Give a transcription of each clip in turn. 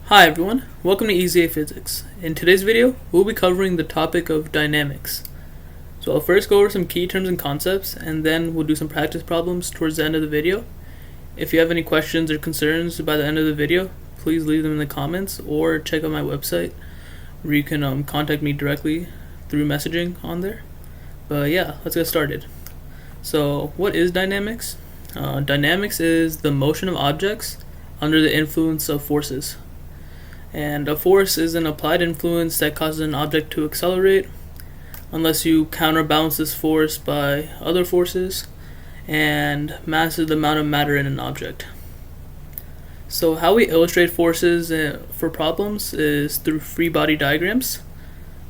Hi everyone, welcome to EZAPhysics. In today's video, we'll be covering the topic of dynamics. So I'll first go over some key terms and concepts, and then we'll do some practice problems towards the end of the video. If you have any questions or concerns by the end of the video, please leave them in the comments or check out my website where you can contact me directly through messaging on there. But yeah, let's get started. So what is dynamics? Dynamics is the motion of objects under the influence of forces. And a force is an applied influence that causes an object to accelerate unless you counterbalance this force by other forces, and mass is the amount of matter in an object. So how we illustrate forces for problems is through free body diagrams.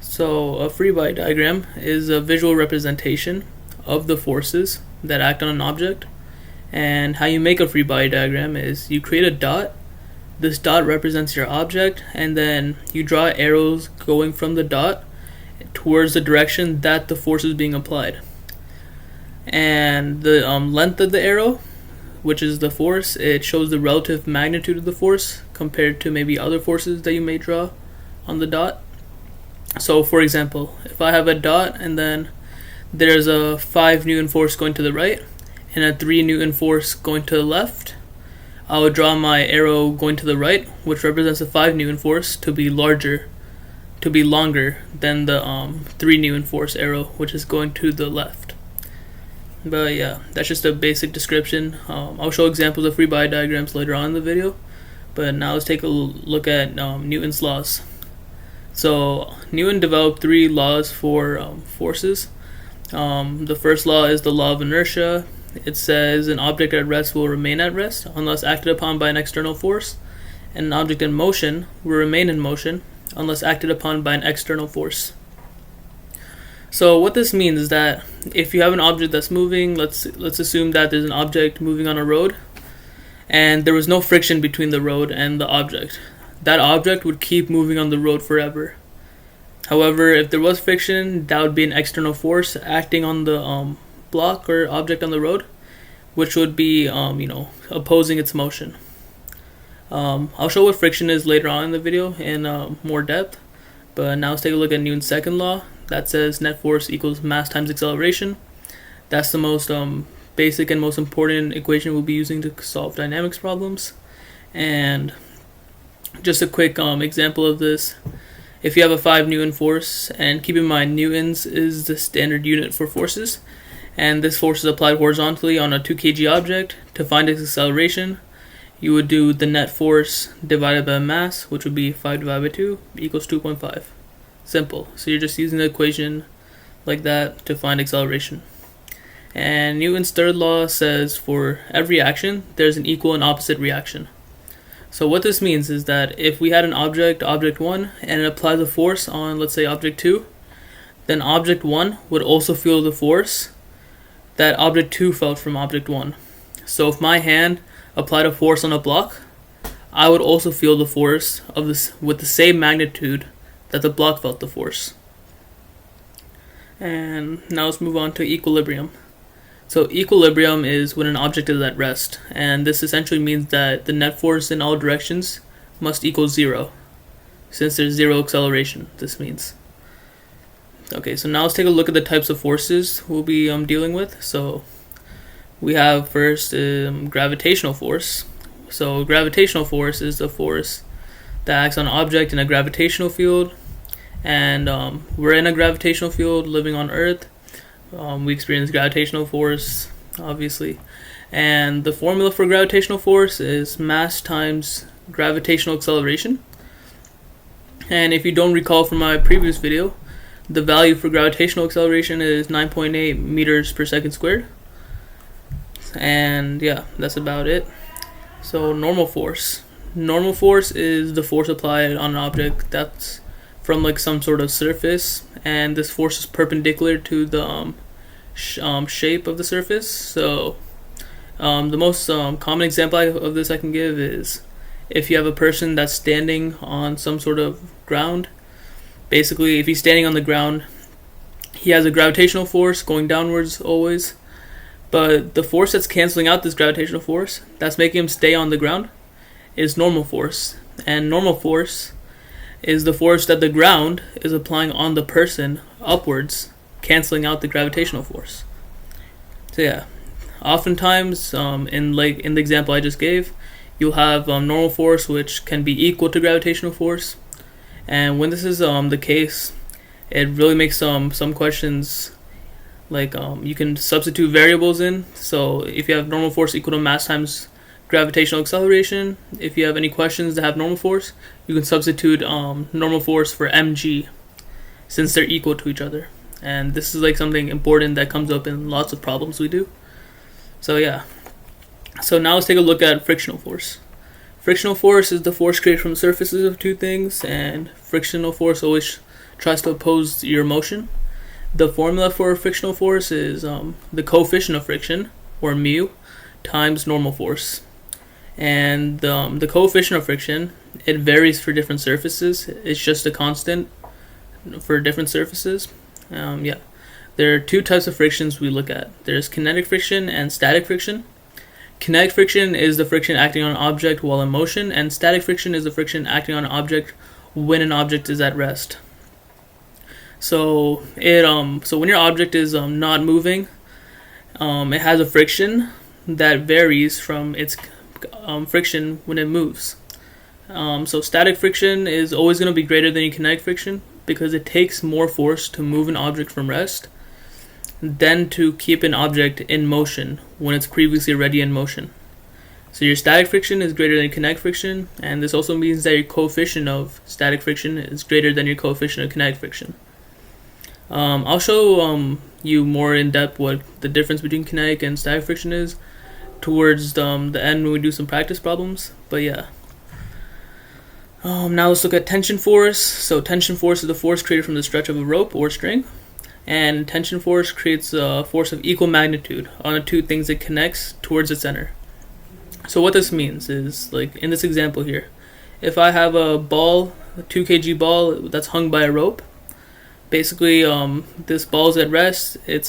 So a free body diagram is a visual representation of the forces that act on an object, and how you make a free body diagram is you create a dot. This dot represents your object, and then you draw arrows going from the dot towards the direction that the force is being applied. And the length of the arrow, which is the force, it shows the relative magnitude of the force compared to maybe other forces that you may draw on the dot. So for example, if I have a dot and then there's a 5 Newton force going to the right and a 3 Newton force going to the left, I would draw my arrow going to the right, which represents a 5 Newton force, to be longer than the 3 Newton force arrow, which is going to the left. But yeah, that's just a basic description. I'll show examples of free body diagrams later on in the video, but now let's take a look at Newton's laws. So Newton developed 3 laws for forces. The first law is the law of inertia. It says an object at rest will remain at rest unless acted upon by an external force, and an object in motion will remain in motion unless acted upon by an external force. So what this means is that if you have an object that's moving, let's assume that there's an object moving on a road, and there was no friction between the road and the object. That object would keep moving on the road forever. However, if there was friction, that would be an external force acting on the block or object on the road, which would be opposing its motion. I'll show what friction is later on in the video in more depth, but now let's take a look at Newton's second law. That says net force equals mass times acceleration. That's the most basic and most important equation we'll be using to solve dynamics problems. And just a quick example of this: if you have a 5 Newton force, and keep in mind newtons is the standard unit for forces, and this force is applied horizontally on a 2 kg object, to find its acceleration, you would do the net force divided by mass, which would be 5 divided by 2 equals 2.5. Simple. So you're just using the equation like that to find acceleration. And Newton's third law says for every action, there's an equal and opposite reaction. So what this means is that if we had an object 1, and it applies a force on, let's say, object 2, then object 1 would also feel the force that object 2 felt from object 1. So if my hand applied a force on a block, I would also feel the force of this with the same magnitude that the block felt the force. And now let's move on to equilibrium. So equilibrium is when an object is at rest, and this essentially means that the net force in all directions must equal 0, since there's 0 acceleration, this means. Okay, so now let's take a look at the types of forces we'll be dealing with. So we have first gravitational force. So gravitational force is the force that acts on an object in a gravitational field, and we're in a gravitational field living on Earth. We experience gravitational force, obviously, and the formula for gravitational force is mass times gravitational acceleration. And if you don't recall from my previous video, the value for gravitational acceleration is 9.8 meters per second squared. And yeah, that's about it. So normal force. Normal force is the force applied on an object that's from like some sort of surface, and this force is perpendicular to the shape of the surface. So the most common example of this I can give is if you have a person that's standing on some sort of ground. Basically, if he's standing on the ground, he has a gravitational force going downwards always, but the force that's canceling out this gravitational force, that's making him stay on the ground, is normal force. and normal force is the force that the ground is applying on the person upwards, canceling out the gravitational force. So yeah, oftentimes in the example I just gave, you'll have normal force which can be equal to gravitational force, and when this is the case, it really makes some questions like you can substitute variables in. So if you have normal force equal to mass times gravitational acceleration, if you have any questions that have normal force, you can substitute normal force for mg, since they're equal to each other. And this is like something important that comes up in lots of problems we do. So yeah, so now let's take a look at frictional force. Frictional force is the force created from the surfaces of two things, and frictional force always tries to oppose your motion. The formula for frictional force is the coefficient of friction, or mu, times normal force. And the coefficient of friction, it varies for different surfaces. It's just a constant for different surfaces. Yeah, there are two types of frictions we look at. There's kinetic friction and static friction. Kinetic friction is the friction acting on an object while in motion, and static friction is the friction acting on an object when an object is at rest. So when your object is not moving, it has a friction that varies from its friction when it moves. So static friction is always going to be greater than your kinetic friction because it takes more force to move an object from rest than to keep an object in motion when it's previously already in motion. So your static friction is greater than kinetic friction, and this also means that your coefficient of static friction is greater than your coefficient of kinetic friction. I'll show you more in depth what the difference between kinetic and static friction is towards the end when we do some practice problems. But yeah. Now let's look at tension force. So tension force is the force created from the stretch of a rope or string. And tension force creates a force of equal magnitude on the two things it connects towards the center. So what this means is, like in this example here, if I have a ball, a 2 kg ball that's hung by a rope, basically this ball's at rest. It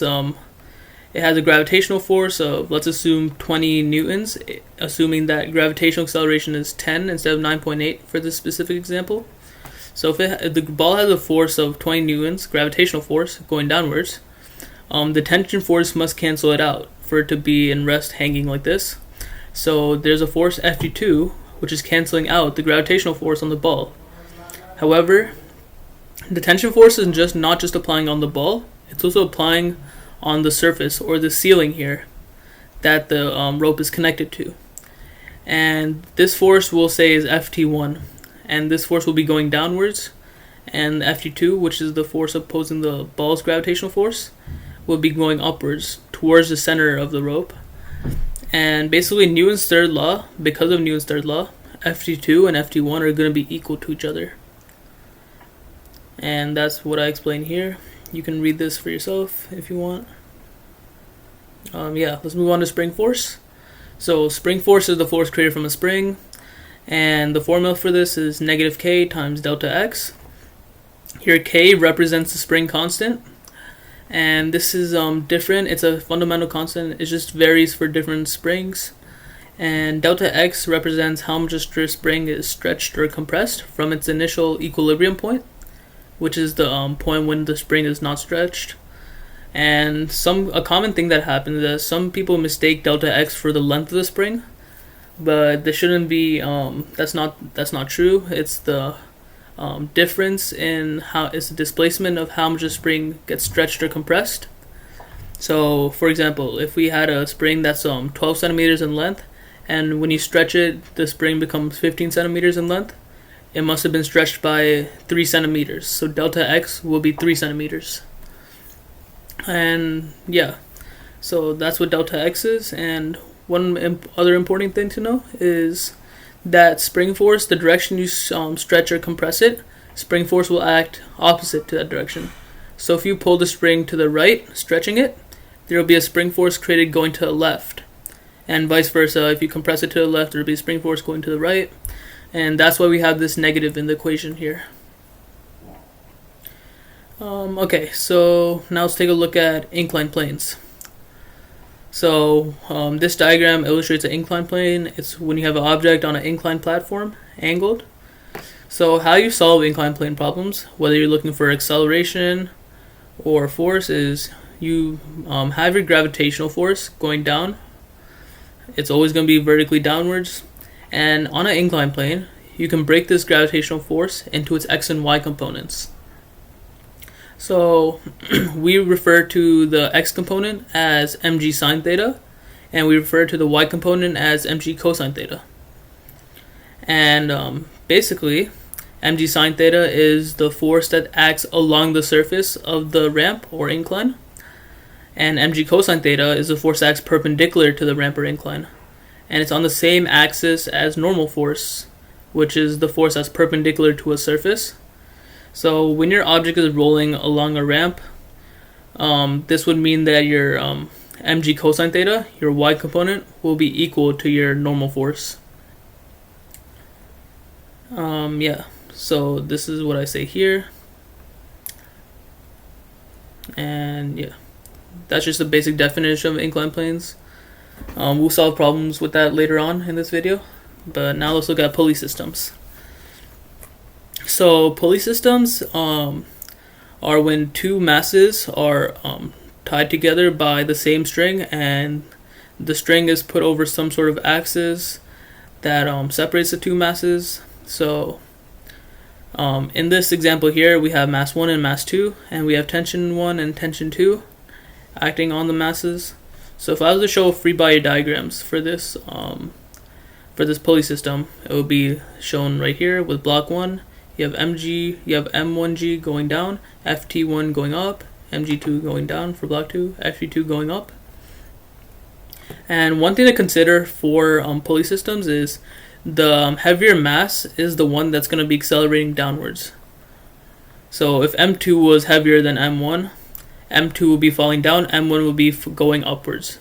has a gravitational force of, let's assume, 20 newtons, assuming that gravitational acceleration is 10 instead of 9.8 for this specific example. So if the ball has a force of 20 newtons, gravitational force, going downwards, the tension force must cancel it out for it to be in rest hanging like this. So there's a force Ft2, which is canceling out the gravitational force on the ball. However, the tension force is not just applying on the ball, it's also applying on the surface or the ceiling here that the rope is connected to. And this force we'll say is Ft1. And this force will be going downwards, and Ft2, which is the force opposing the ball's gravitational force, will be going upwards towards the center of the rope. And basically Newton's third law, because of Newton's third law, Ft2 and Ft1 are going to be equal to each other. And that's what I explained here. You can read this for yourself if you want. Yeah, let's move on to spring force. So spring force is the force created from a spring. And the formula for this is negative k times delta x. Here k represents the spring constant. And this is different. It's a fundamental constant. It just varies for different springs. And delta x represents how much a spring is stretched or compressed from its initial equilibrium point, which is the point when the spring is not stretched. And a common thing that happens is that some people mistake delta x for the length of the spring, but this shouldn't be. That's not true. It's the difference in it's the displacement of how much a spring gets stretched or compressed. So, for example, if we had a spring that's 12 centimeters in length, and when you stretch it, the spring becomes 15 centimeters in length, it must have been stretched by 3 centimeters. So delta x will be 3 centimeters. And yeah, so that's what delta x is. And one other important thing to know is that spring force, the direction you stretch or compress it, spring force will act opposite to that direction. So if you pull the spring to the right, stretching it, there will be a spring force created going to the left. And vice versa, if you compress it to the left, there will be a spring force going to the right. And that's why we have this negative in the equation here. Okay, so now let's take a look at inclined planes. So this diagram illustrates an inclined plane. It's when you have an object on an inclined platform, angled. So how you solve inclined plane problems, whether you're looking for acceleration or force, is you have your gravitational force going down. It's always going to be vertically downwards. And on an inclined plane, you can break this gravitational force into its x and y components. So we refer to the x component as mg sine theta, and we refer to the y component as mg cosine theta. And basically, mg sine theta is the force that acts along the surface of the ramp or incline, and mg cosine theta is the force that acts perpendicular to the ramp or incline, and it's on the same axis as normal force, which is the force that's perpendicular to a surface. So when your object is rolling along a ramp, this would mean that your mg cosine theta, your y component, will be equal to your normal force. So this is what I say here, and yeah, that's just a basic definition of inclined planes. We'll solve problems with that later on in this video, but now let's look at pulley systems. So pulley systems are when two masses are tied together by the same string, and the string is put over some sort of axis that separates the two masses. So in this example here, we have mass 1 and mass 2, and we have tension 1 and tension 2 acting on the masses. So if I was to show free body diagrams for this pulley system, it would be shown right here with block 1. You have M1G going down, FT1 going up, MG2 going down for block 2, FT2 going up. And one thing to consider for pulley systems is the heavier mass is the one that's going to be accelerating downwards. So if M2 was heavier than M1, M2 will be falling down, M1 will be going upwards.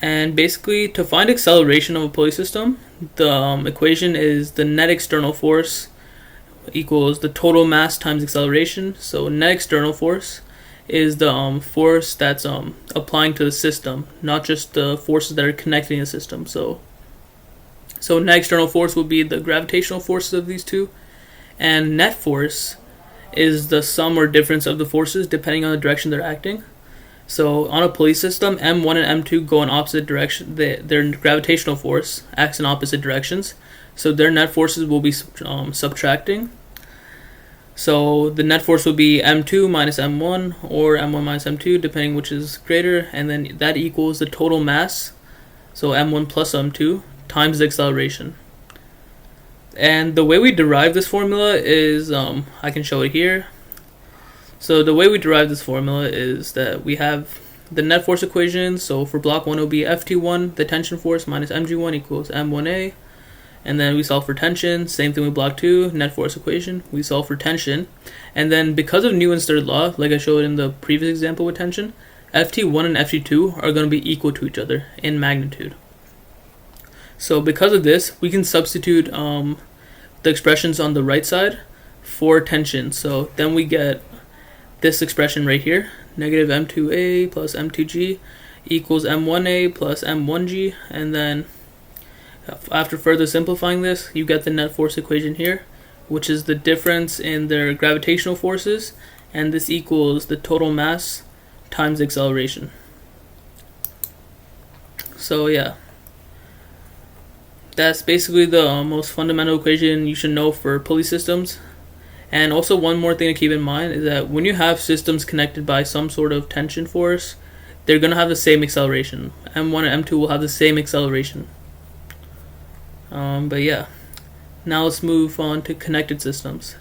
And basically, to find acceleration of a pulley system, the equation is the net external force equals the total mass times acceleration. So net external force is the force that's applying to the system, not just the forces that are connecting the system. So net external force will be the gravitational forces of these two, and net force is the sum or difference of the forces depending on the direction they're acting. So on a pulley system, M1 and M2 go in opposite direction. Their gravitational force acts in opposite directions, so their net forces will be subtracting. So the net force will be M2 minus M1 or M1 minus M2, depending which is greater, and then that equals the total mass, so M1 plus M2, times the acceleration. And the way we derive this formula is, I can show it here. So the way we derive this formula is that we have the net force equation. So for block 1 it will be FT1, the tension force, minus mg1 equals m1a. And then we solve for tension. Same thing with block 2, net force equation. We solve for tension. And then because of Newton's third law, like I showed in the previous example with tension, FT1 and FT2 are going to be equal to each other in magnitude. So because of this, we can substitute the expressions on the right side for tension. So then we get this expression right here, negative m2a plus m2g equals m1a plus m1g, and then after further simplifying this, you get the net force equation here, which is the difference in their gravitational forces, and this equals the total mass times the acceleration. So yeah, that's basically the most fundamental equation you should know for pulley systems. And also one more thing to keep in mind is that when you have systems connected by some sort of tension force, they're going to have the same acceleration. M1 and M2 will have the same acceleration. But yeah, now let's move on to connected systems.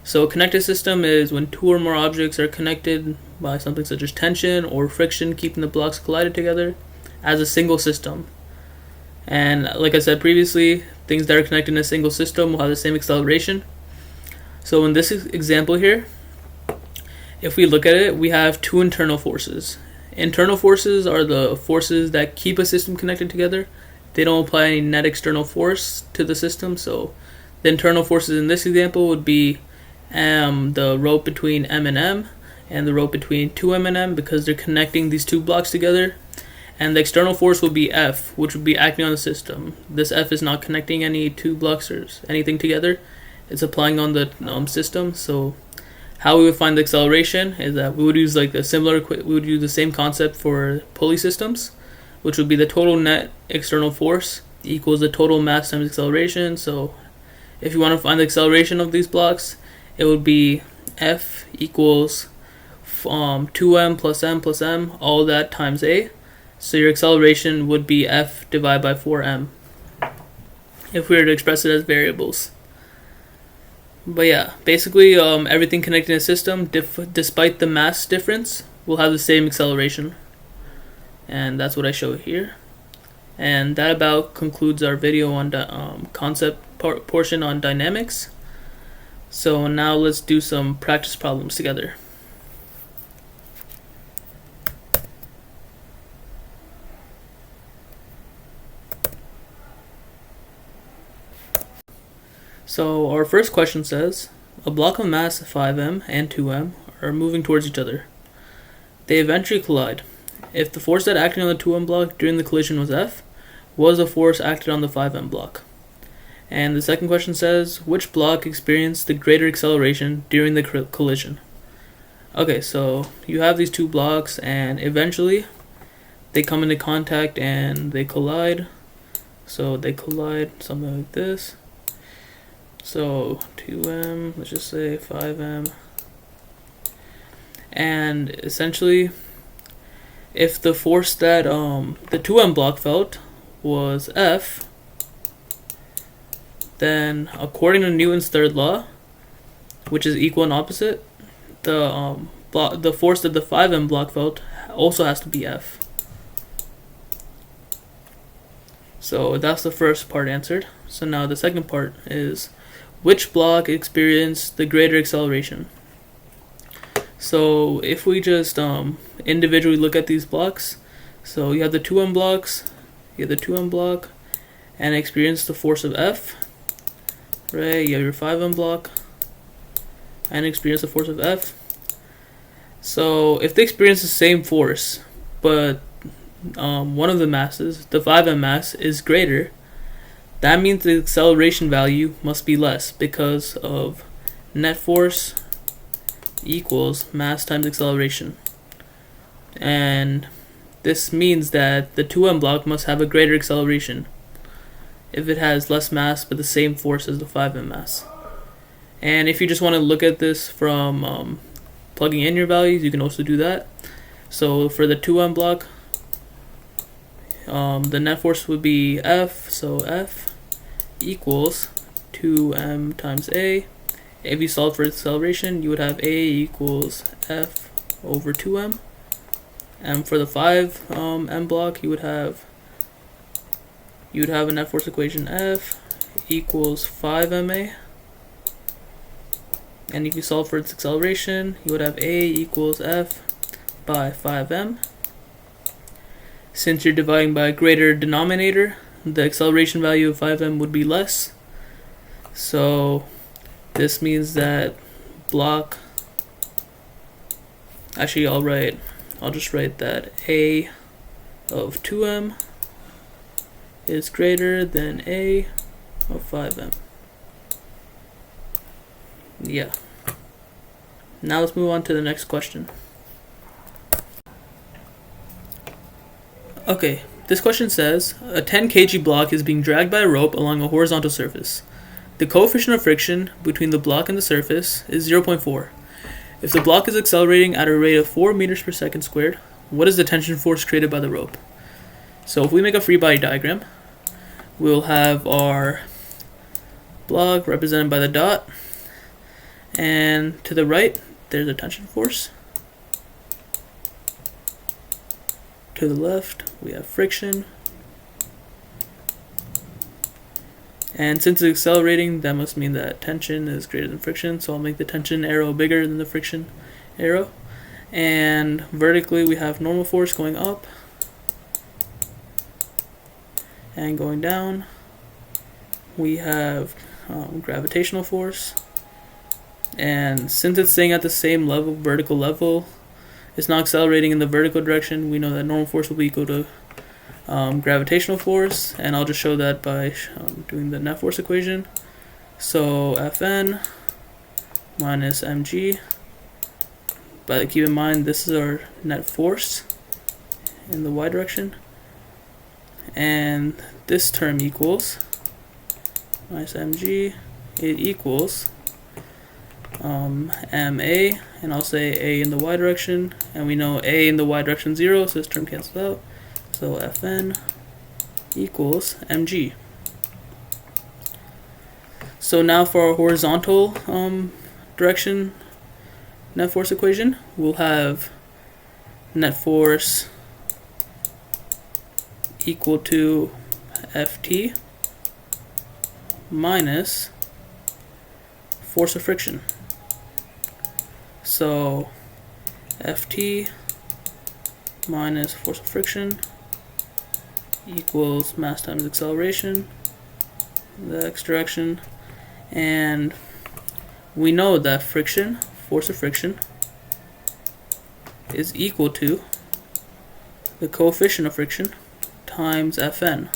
So a connected system is when two or more objects are connected by something such as tension or friction, keeping the blocks collided together as a single system. And like I said previously, things that are connected in a single system will have the same acceleration. So in this example here, if we look at it, we have two internal forces. Internal forces are the forces that keep a system connected together. They don't apply any net external force to the system. So the internal forces in this example would be the rope between M and the rope between 2M and M, because they're connecting these two blocks together. And the external force will be F, which would be acting on the system. This F is not connecting any two blocks or anything together, it's applying on the system. So how we would find the acceleration is that we would use like we would use the same concept for pulley systems, which would be the total net external force equals the total mass times acceleration. So if you want to find the acceleration of these blocks, it would be F equals 2m plus m, all that times a. So your acceleration would be F divided by 4m if we were to express it as variables. But yeah, basically everything connected in a system, despite the mass difference, will have the same acceleration. And that's what I show here. And that about concludes our video on concept portion on dynamics. So now let's do some practice problems together. So our first question says, a block of mass 5m and 2m are moving towards each other. They eventually collide. If the force that acted on the 2m block during the collision was F, what was the force acted on the 5m block? And the second question says, which block experienced the greater acceleration during the collision? Okay, so you have these two blocks and eventually they come into contact and they collide. So they collide something like this. So 2m, let's just say 5m. And essentially, if the force that the 2m block felt was F, then according to Newton's third law, which is equal and opposite, the force that the 5m block felt also has to be F. So that's the first part answered. So now the second part is, which block experienced the greater acceleration? So if we just individually look at these blocks, so you have the 2m blocks, and experience the force of F, right? You have your 5m block, and experience the force of F. So if they experience the same force, but one of the masses, the 5m mass, is greater, that means the acceleration value must be less because of net force equals mass times acceleration. And this means that the 2m block must have a greater acceleration if it has less mass but the same force as the 5m mass. And if you just want to look at this from plugging in your values, you can also do that. So for the 2m block, the net force would be F, so F equals 2m times a. If you solve for acceleration, you would have a equals F over 2m. And for the 5m block, you would have a net force equation F equals 5ma. And if you solve for its acceleration, you would have a equals F by 5m. Since you're dividing by a greater denominator, the acceleration value of 5m would be less. So this means that block, actually I'll just write that a of 2m is greater than a of 5m. Yeah. Now let's move on to the next question. Okay, this question says, a 10 kg block is being dragged by a rope along a horizontal surface. The coefficient of friction between the block and the surface is 0.4. If the block is accelerating at a rate of 4 meters per second squared, what is the tension force created by the rope? So if we make a free body diagram, we'll have our block represented by the dot, and to the right there's a tension force. To the left we have friction, and since it's accelerating, that must mean that tension is greater than friction, so I'll make the tension arrow bigger than the friction arrow. And vertically we have normal force going up and going down. We have gravitational force, and since it's staying at the same level, vertical level, it's not accelerating in the vertical direction, we know that normal force will be equal to gravitational force, and I'll just show that by doing the net force equation. So Fn minus mg, but keep in mind this is our net force in the y direction, and this term equals minus mg, it equals ma, and I'll say a in the y direction, and we know a in the y direction 0, so this term cancels out. So Fn equals mg. So now for our horizontal direction net force equation, we'll have net force equal to Ft minus force of friction. So Ft minus force of friction equals mass times acceleration, the x direction, and we know that friction, force of friction, is equal to the coefficient of friction times Fn.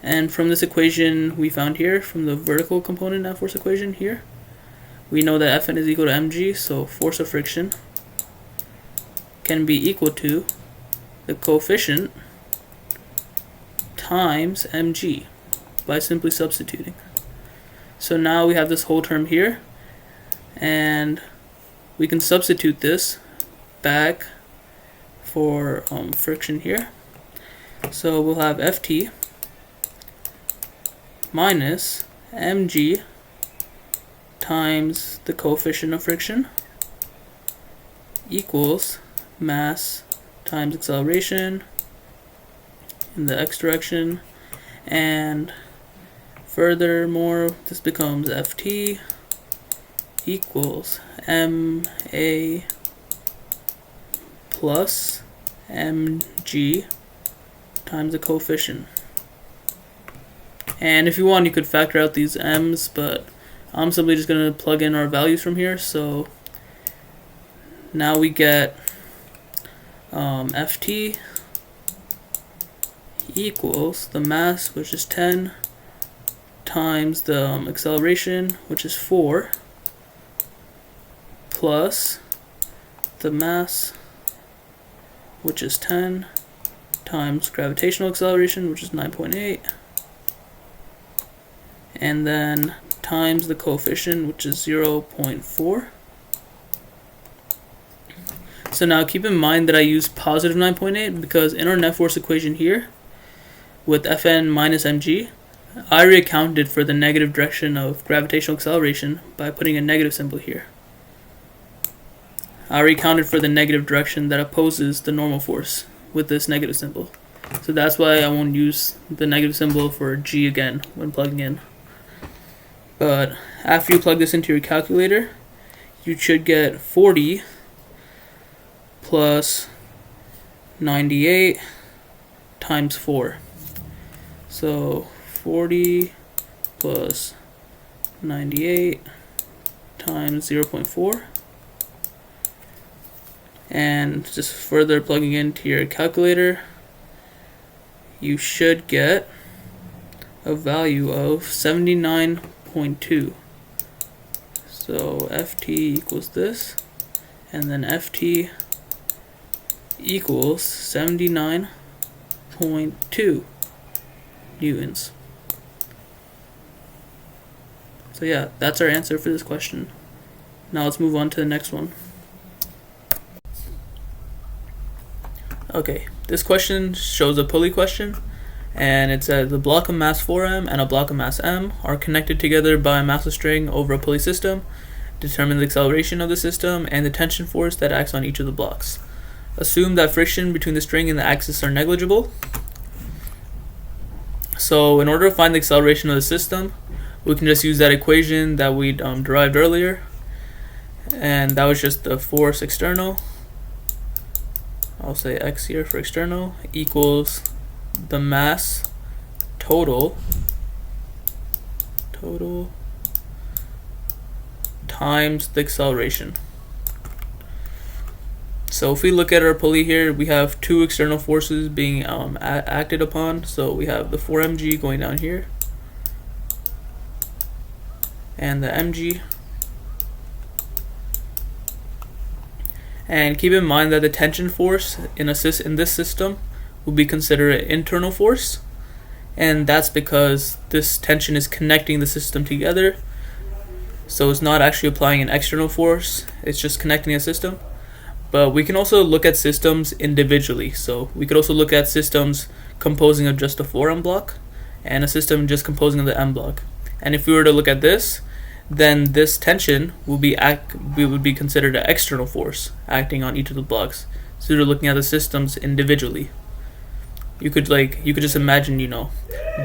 And from this equation we found here, from the vertical component net force equation here, we know that Fn is equal to mg, so force of friction can be equal to the coefficient times mg by simply substituting. So now we have this whole term here, and we can substitute this back for friction here. So we'll have Ft minus mg times the coefficient of friction equals mass times acceleration in the x direction, and furthermore this becomes Ft equals ma plus mg times the coefficient. And if you want, you could factor out these m's, but I'm simply just going to plug in our values from here. So now we get Ft equals the mass, which is 10, times the acceleration, which is 4, plus the mass, which is 10, times gravitational acceleration, which is 9.8, and then times the coefficient, which is 0.4. So now keep in mind that I use positive 9.8 because in our net force equation here, with Fn minus mg, I already accounted for the negative direction of gravitational acceleration by putting a negative symbol here. I already accounted for the negative direction that opposes the normal force with this negative symbol. So that's why I won't use the negative symbol for g again when plugging in. But after you plug this into your calculator, you should get 40 plus 98 times 4. So 40 plus 98 times 0.4. And just further plugging into your calculator, you should get a value of 79.2. So Ft equals this, and then Ft equals 79.2 newtons. So yeah, that's our answer for this question. Now let's move on to the next one. Okay, this question shows a pulley question, and it says the block of mass 4m and a block of mass m are connected together by a massless string over a pulley system. Determine the acceleration of the system and the tension force that acts on each of the blocks. Assume that friction between the string and the axis are negligible. So in order to find the acceleration of the system, we can just use that equation that we derived earlier, and that was just the force external, I'll say x here for external, equals the mass total times the acceleration. So if we look at our pulley here, we have two external forces being acted upon. So we have the 4mg going down here, and the mg. And keep in mind that the tension force in this system will be considered an internal force, and that's because this tension is connecting the system together. So it's not actually applying an external force, it's just connecting a system. But we can also look at systems individually. So we could also look at systems composing of just a 4m block and a system just composing of the m block. And if we were to look at this, then this tension would be considered an external force acting on each of the blocks. So you're looking at the systems individually. You could just imagine,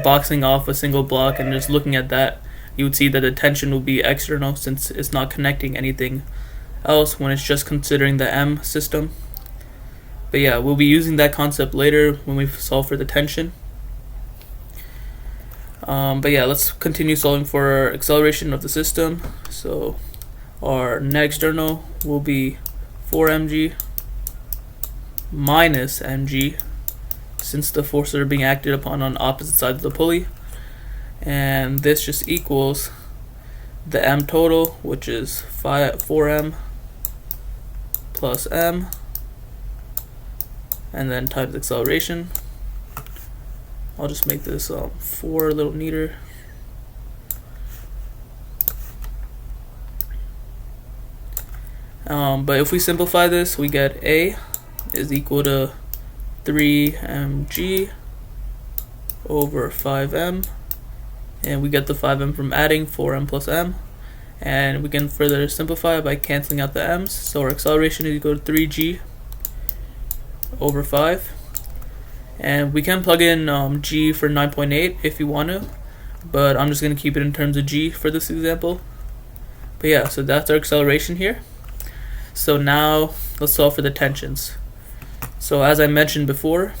boxing off a single block and just looking at that. You would see that the tension will be external since it's not connecting anything else when it's just considering the M system. But yeah, we'll be using that concept later when we solve for the tension. But yeah, let's continue solving for our acceleration of the system. So our net external will be 4mg minus mg, since the forces are being acted upon on opposite sides of the pulley. And this just equals the m total, which is 4m plus m, and then times acceleration. I'll just make this 4 a little neater. But if we simplify this, we get A is equal to 3mg over 5m, and we get the 5m from adding 4m plus m, and we can further simplify by canceling out the m's. So our acceleration is equal to 3g over 5. And we can plug in g for 9.8 if you want to, but I'm just going to keep it in terms of g for this example. But yeah, so that's our acceleration here. So now let's solve for the tensions. So as I mentioned before,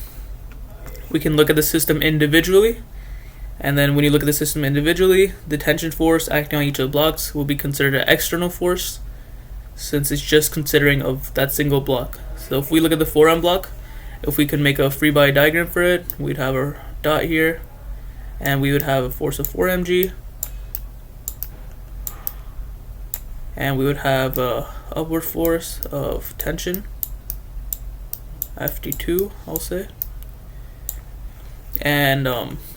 we can look at the system individually, and then when you look at the system individually, the tension force acting on each of the blocks will be considered an external force, since it's just considering of that single block. So if we look at the 4m block, if we could make a free body diagram for it, we'd have our dot here, and we would have a force of 4mg, and we would have a upward force of tension, Ft2, I'll say. And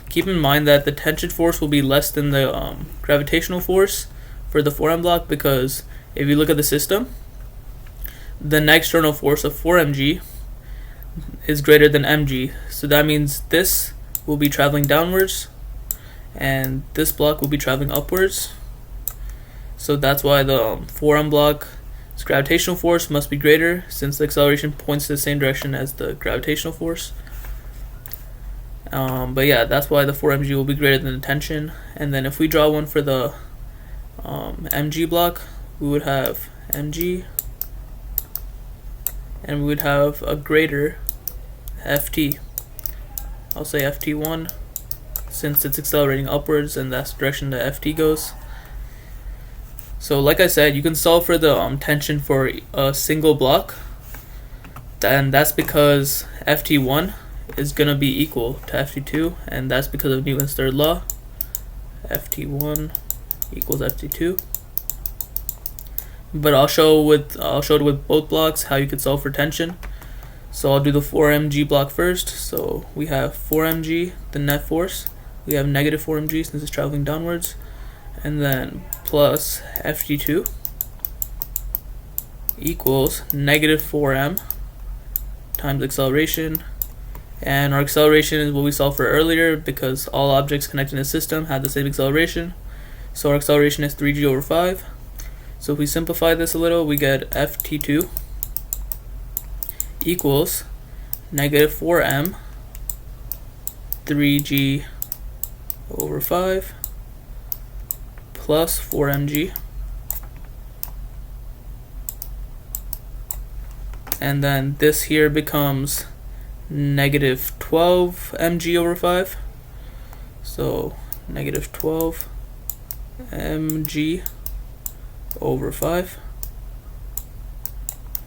keep in mind that the tension force will be less than the gravitational force for the 4m block, because if you look at the system, the net external force of 4mg is greater than mg. So that means this will be traveling downwards and this block will be traveling upwards. So that's why the 4m block's gravitational force must be greater, since the acceleration points to the same direction as the gravitational force. But yeah, that's why the 4mg will be greater than the tension. And then if we draw one for the mg block, we would have mg, and we would have a greater Ft. I'll say Ft1, since it's accelerating upwards and that's the direction that Ft goes. So like I said, you can solve for the tension for a single block, and that's because Ft1 is going to be equal to Ft2, and that's because of Newton's third law. Ft1 equals Ft2. But I'll show it with both blocks how you could solve for tension. So I'll do the 4mg block first. So we have 4mg, the net force. We have negative 4mg since it's traveling downwards, and then plus Ft2 equals negative 4m times acceleration. And our acceleration is what we solved for earlier, because all objects connected in a system have the same acceleration. So our acceleration is 3g over 5. So if we simplify this a little, we get Ft2 equals negative 4m 3g over 5 plus 4mg, and then this here becomes negative 12 mg over 5. So negative 12 mg over 5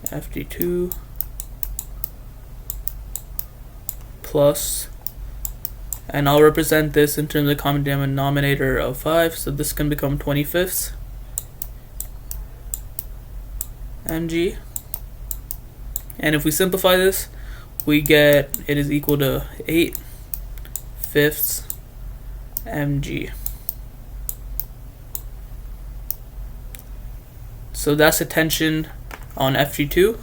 Ft2 plus And I'll represent this in terms of common denominator of 5, so this can become 25ths mg. And if we simplify this, we get it is equal to 8/5 mg. So that's the tension on FT2,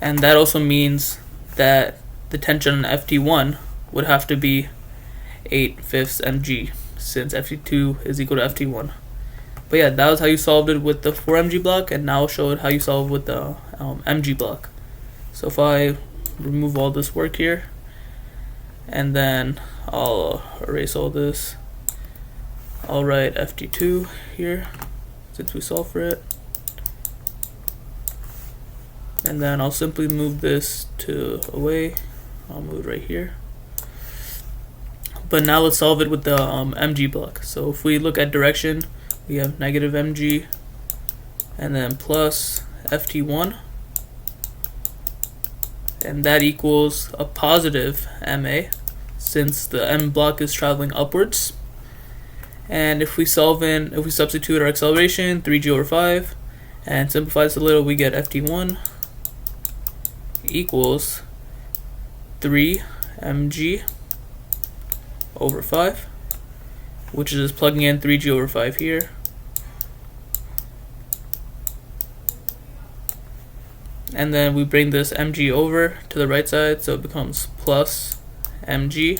and that also means that the tension on FT1 would have to be 8/5 mg, since FT2 is equal to FT1. But yeah, that was how you solved it with the 4 mg block, and now I'll show it how you solve with the mg block. So if I remove all this work here, and then I'll erase all this, I'll write FT2 here since we solved for it, and then I'll simply move this to away. I'll move it right here. But now let's solve it with the mg block. So if we look at direction, we have negative mg and then plus ft1, and that equals a positive ma, since the m block is traveling upwards. And if we substitute our acceleration, 3g over 5, and simplify this a little, we get ft1 equals 3 mg over 5, which is just plugging in 3g over 5 here. And then we bring this mg over to the right side, so it becomes plus mg.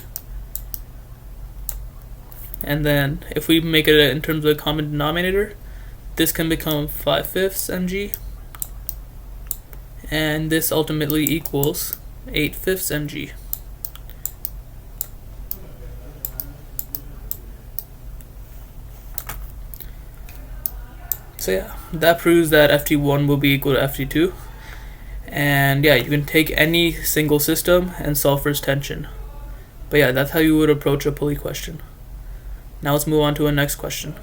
And then if we make it in terms of a common denominator, this can become 5/5 mg, and this ultimately equals 8/5 mg. So yeah, that proves that ft1 will be equal to ft2. And yeah, you can take any single system and solve for its tension. But yeah, that's how you would approach a pulley question. Now let's move on to our next question.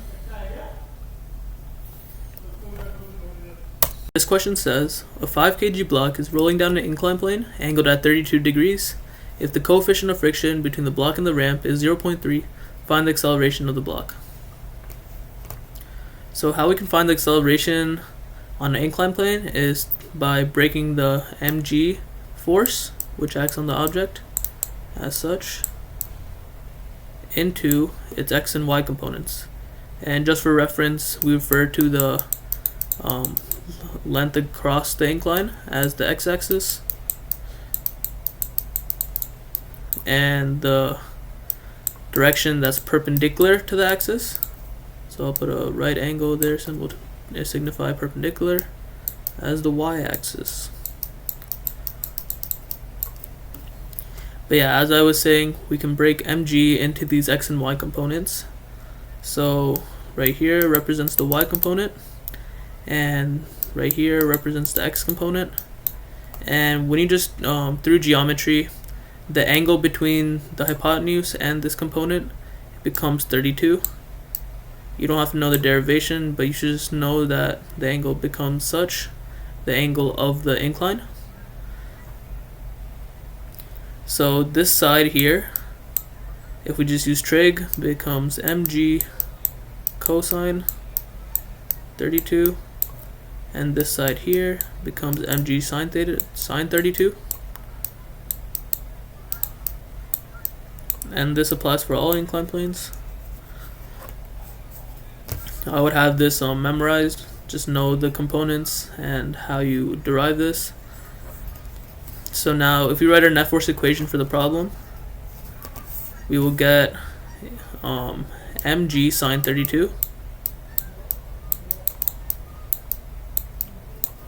This question says, a 5 kg block is rolling down an incline plane angled at 32 degrees. If the coefficient of friction between the block and the ramp is 0.3, find the acceleration of the block. So how we can find the acceleration on an incline plane is by breaking the mg force, which acts on the object as such, into its x and y components. And just for reference, we refer to the length across the incline as the x-axis, and the direction that's perpendicular to the axis. So I'll put a right angle there symbol to signify perpendicular as the y-axis. But yeah, as I was saying, we can break mg into these x and y components. So right here represents the y component, and right here represents the x component. And when you just through geometry, the angle between the hypotenuse and this component becomes 32. You don't have to know the derivation, but you should just know that the angle becomes such, the angle of the incline. So this side here, if we just use trig, becomes mg cosine 32, and this side here becomes mg sine theta sine 32. And this applies for all inclined planes. I would have this memorized, just know the components and how you derive this. So now if we write our net force equation for the problem, we will get mg sine 32,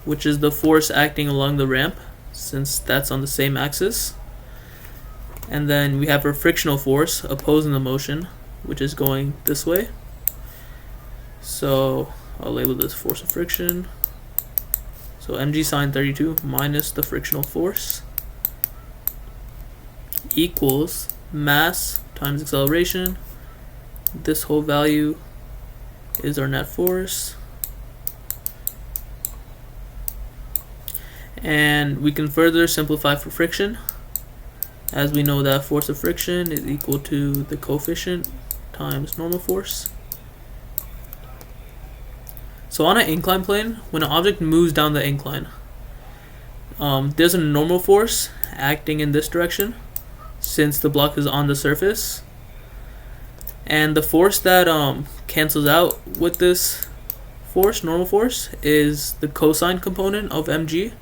which is the force acting along the ramp, since that's on the same axis. And then we have our frictional force opposing the motion, which is going this way. So I'll label this force of friction. So mg sine 32 minus the frictional force equals mass times acceleration. This whole value is our net force. And we can further simplify for friction. as we know that force of friction is equal to the coefficient times normal force. So on an incline plane, when an object moves down the incline, there's a normal force acting in this direction since the block is on the surface, and the force that cancels out with this force, normal force, is the cosine component of mg,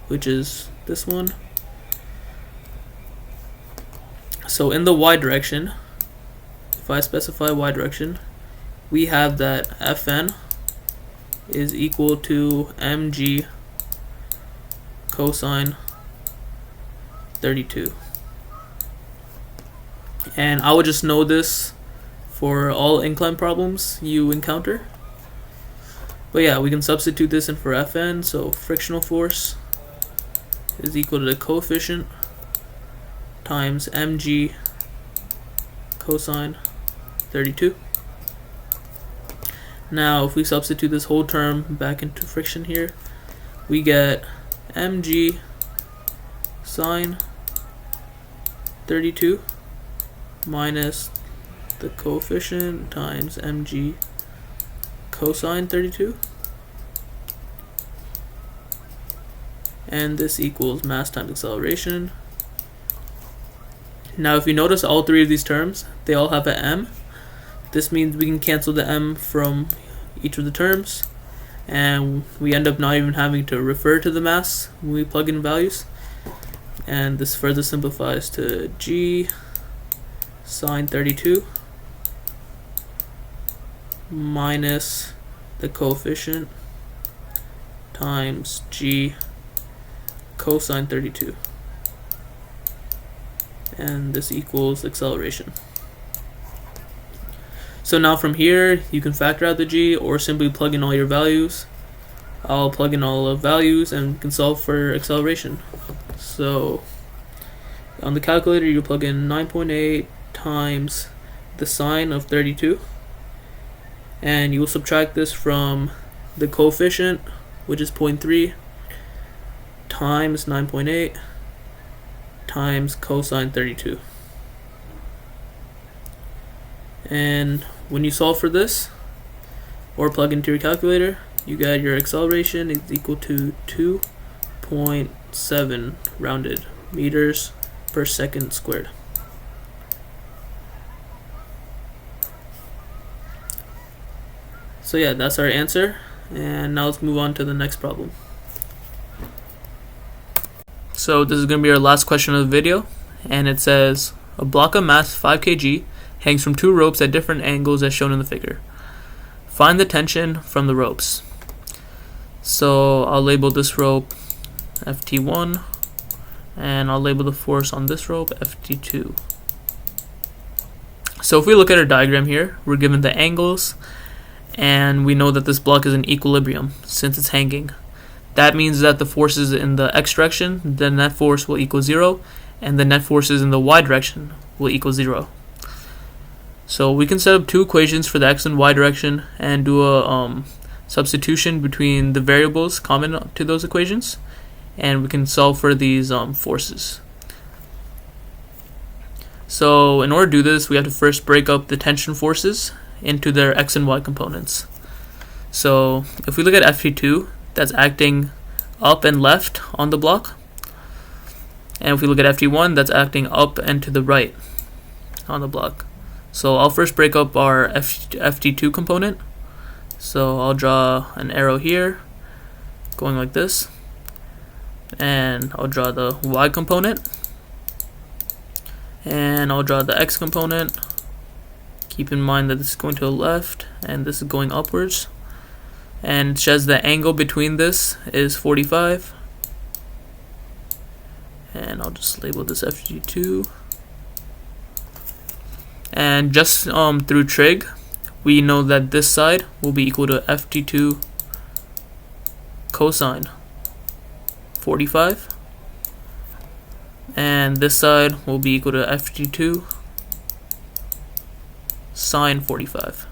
which is this one. So in the y direction, if I specify y direction, we have that Fn is equal to mg cosine 32. And I would just know this for all incline problems you encounter. But yeah, we can substitute this in for Fn, so frictional force is equal to the coefficient times mg cosine 32. Now if we substitute this whole term back into friction here, we get mg sine 32 minus the coefficient times mg cosine 32, and this equals mass times acceleration. Now if you notice all three of these terms, they all have an m. This means we can cancel the m from each of the terms, and we end up not even having to refer to the mass when we plug in values. And this further simplifies to g sine 32 minus the coefficient times g cosine 32, and this equals acceleration. So now from here you can factor out the g or simply plug in all your values. I'll plug in all the values and can solve for acceleration. So on the calculator you plug in 9.8 times the sine of 32, and you will subtract this from the coefficient, which is 0.3, times 9.8 times cosine 32. And when you solve for this or plug into your calculator, you get your acceleration is equal to 2.7 rounded meters per second squared. So yeah, that's our answer, and now let's move on to the next problem. So this is going to be our last question of the video, and it says a block of mass 5 kg hangs from two ropes at different angles as shown in the figure. Find the tension from the ropes. So I'll label this rope Ft1, and I'll label the force on this rope Ft2. So if we look at our diagram here, we're given the angles, and we know that this block is in equilibrium since it's hanging. That means that the forces in the x direction, the net force will equal 0, and the net forces in the y direction will equal 0. So we can set up two equations for the x and y direction and do a substitution between the variables common to those equations, and we can solve for these forces. So in order to do this, we have to first break up the tension forces into their x and y components. So if we look at Ft2, that's acting up and left on the block, and if we look at Ft1, that's acting up and to the right on the block. So I'll first break up our Ft2 component. So I'll draw an arrow here going like this, and I'll draw the y component, and I'll draw the x component. Keep in mind that this is going to the left and this is going upwards, and it says the angle between this is 45, and I'll just label this Ft2. And just through trig, we know that this side will be equal to Ft2 cosine 45, and this side will be equal to Ft2 sine 45.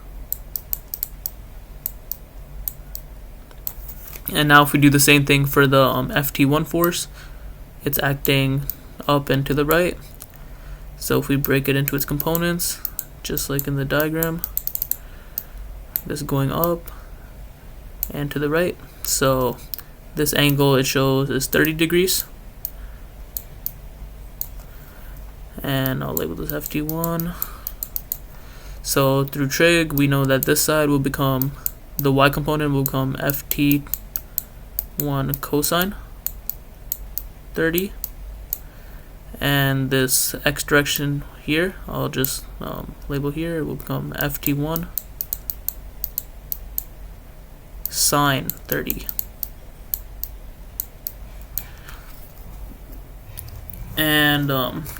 And now if we do the same thing for the Ft1 force, it's acting up and to the right, So if we break it into its components, just like in the diagram, this is going up and to the right. So this angle it shows is 30 degrees. And I'll label this FT1. So through trig, we know that this side will become, the y component will become FT1 cosine 30. And this x direction here, I'll just label here, it will become FT1 sine 30. And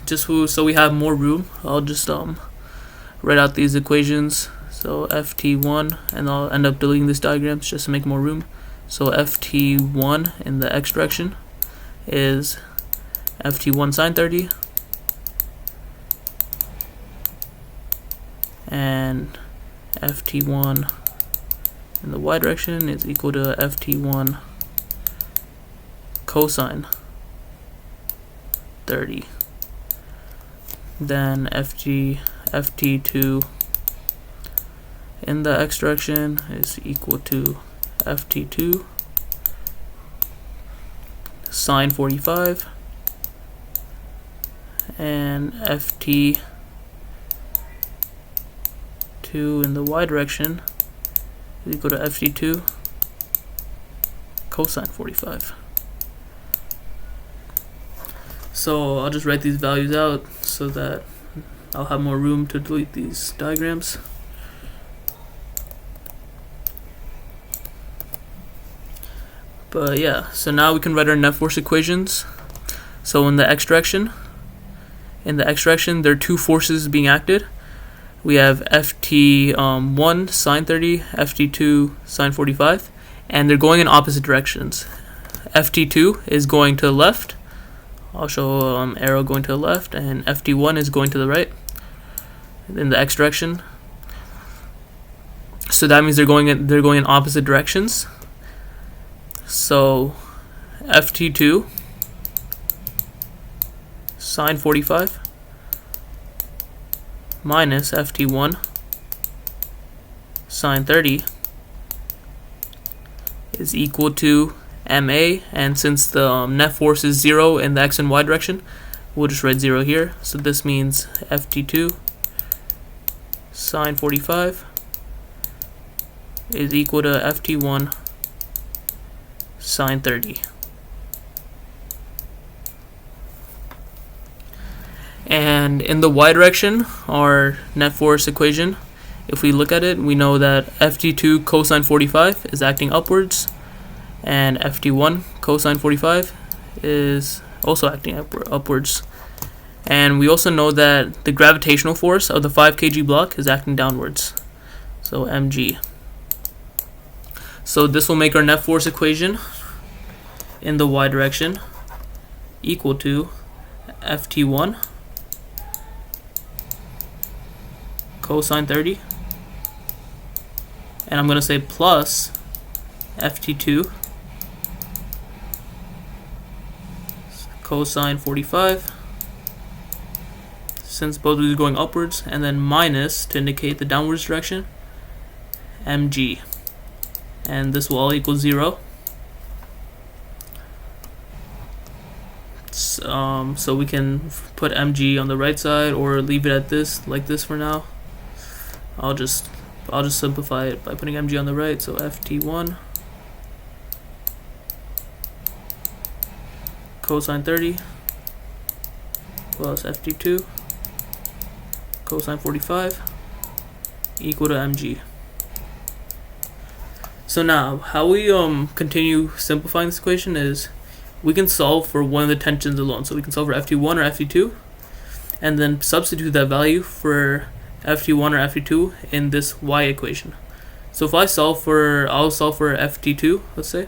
just so we have more room, I'll just write out these equations. So FT1, and I'll end up deleting this diagram just to make more room. So FT1 in the x direction is FT1 sine 30, and FT1 in the y direction is equal to FT1 cosine 30. Then FT2 in the x direction is equal to FT2 sine 45, and FT2 in the y direction is equal to FT2 cosine 45. So I'll just write these values out so that I'll have more room to delete these diagrams. But yeah, so now we can write our net force equations. So in the x direction, there are two forces being acted. We have FT1 sine 30, FT2 sine 45, and they're going in opposite directions. FT2 is going to the left. I'll show arrow going to the left, and FT1 is going to the right in the x direction. So that means they're going in opposite directions. So FT2 sine 45 minus FT1 sine 30 is equal to MA, and since the net force is 0 in the x and y direction, we'll just write 0 here. So this means FT2 sine 45 is equal to FT1 sine 30. And in the y direction, our net force equation, if we look at it, we know that FT2 cosine 45 is acting upwards, and FT1 cosine 45 is also acting upwards. And we also know that the gravitational force of the 5 kg block is acting downwards, so mg. So this will make our net force equation in the y direction equal to FT1 cosine 30, and I'm going to say plus FT2 cosine 45, since both of these are going upwards, and then minus, to indicate the downwards direction, mg, and this will all equal 0. So we can put mg on the right side or leave it at this, like this for now. I'll just simplify it by putting mg on the right. So FT1 cosine 30 plus FT2 cosine 45 equal to mg. So now, how we continue simplifying this equation is we can solve for one of the tensions alone. So we can solve for FT1 or FT2, and then substitute that value for FT1 or FT2 in this y equation. So if I'll solve for FT2, let's say.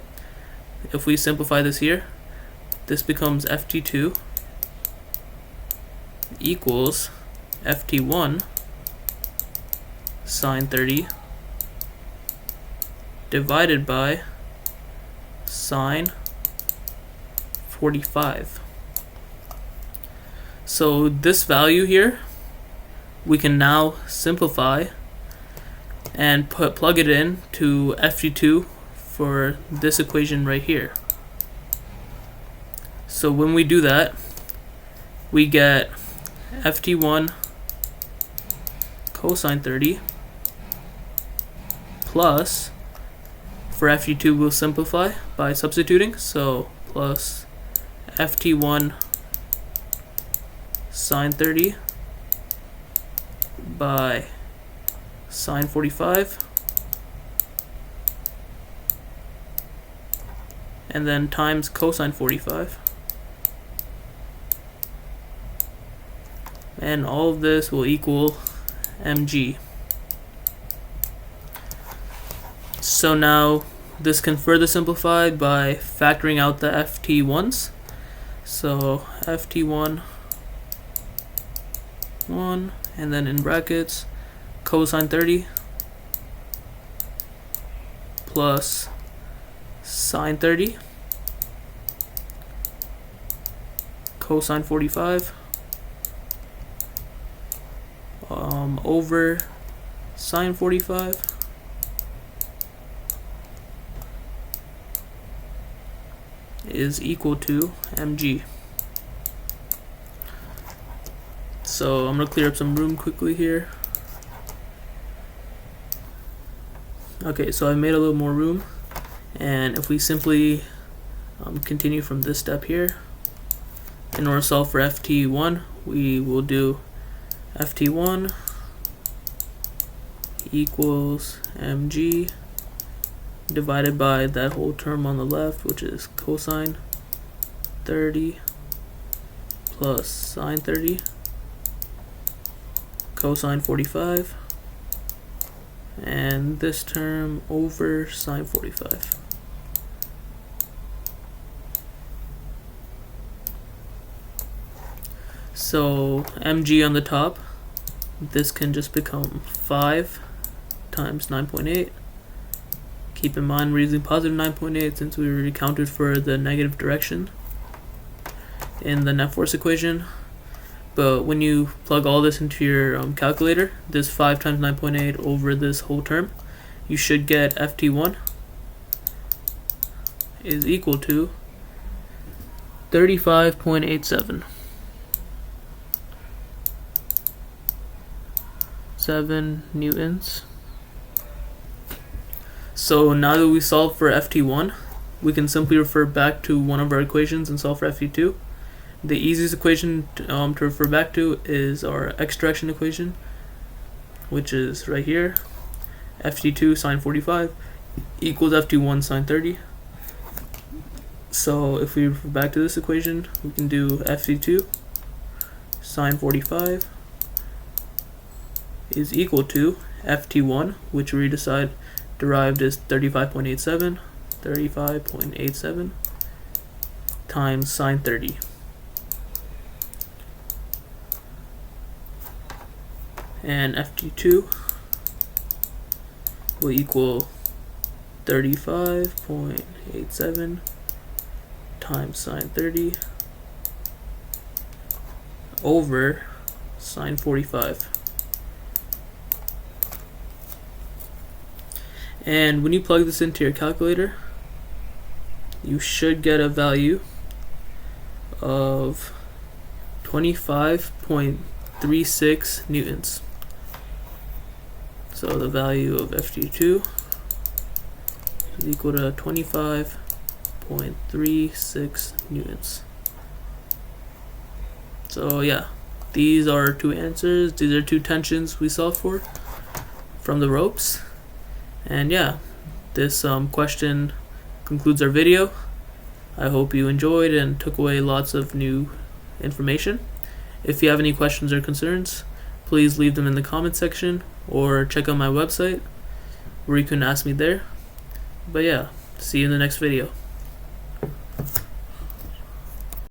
If we simplify this here, this becomes FT2 equals FT1 sine 30 divided by sine 45. So this value here, we can now simplify and plug it in to ft2 for this equation right here. So when we do that, we get ft1 cosine 30 plus, for ft2 we'll simplify by substituting, so plus ft1 sine 30 by sine 45, and then times cosine 45, and all of this will equal mg. So now this can further simplify by factoring out the ft1s. So ft1 1, and then in brackets cosine 30 plus sine 30 cosine 45 over sine 45 is equal to mg. So I'm going to clear up some room quickly here. Okay, so I made a little more room, and if we simply continue from this step here, in order to solve for ft1, we will do ft1 equals mg divided by that whole term on the left, which is cosine 30 plus sine 30 cosine 45, and this term over sine 45. So mg on the top, this can just become 5 times 9.8. Keep in mind we're using positive 9.8 since we already accounted for the negative direction in the net force equation. But when you plug all this into your calculator, this 5 times 9.8 over this whole term, you should get ft1 is equal to 35.87 newtons. So now that we solved for ft1, we can simply refer back to one of our equations and solve for ft2. The easiest equation to refer back to is our x direction equation, which is right here. ft2 sine 45 equals ft1 sine 30. So if we refer back to this equation, we can do ft2 sine 45 is equal to ft1, which we derived as 35.87 times sine 30. And ft2 will equal 35.87 times sine 30 over sine 45. And when you plug this into your calculator, you should get a value of 25.36 newtons. So the value of ft2 is equal to 25.36 newtons. So yeah, these are two answers. These are two tensions we solved for from the ropes. And yeah, this question concludes our video. I hope you enjoyed and took away lots of new information. If you have any questions or concerns, please leave them in the comment section or check out my website where you can ask me there. But yeah, see you in the next video.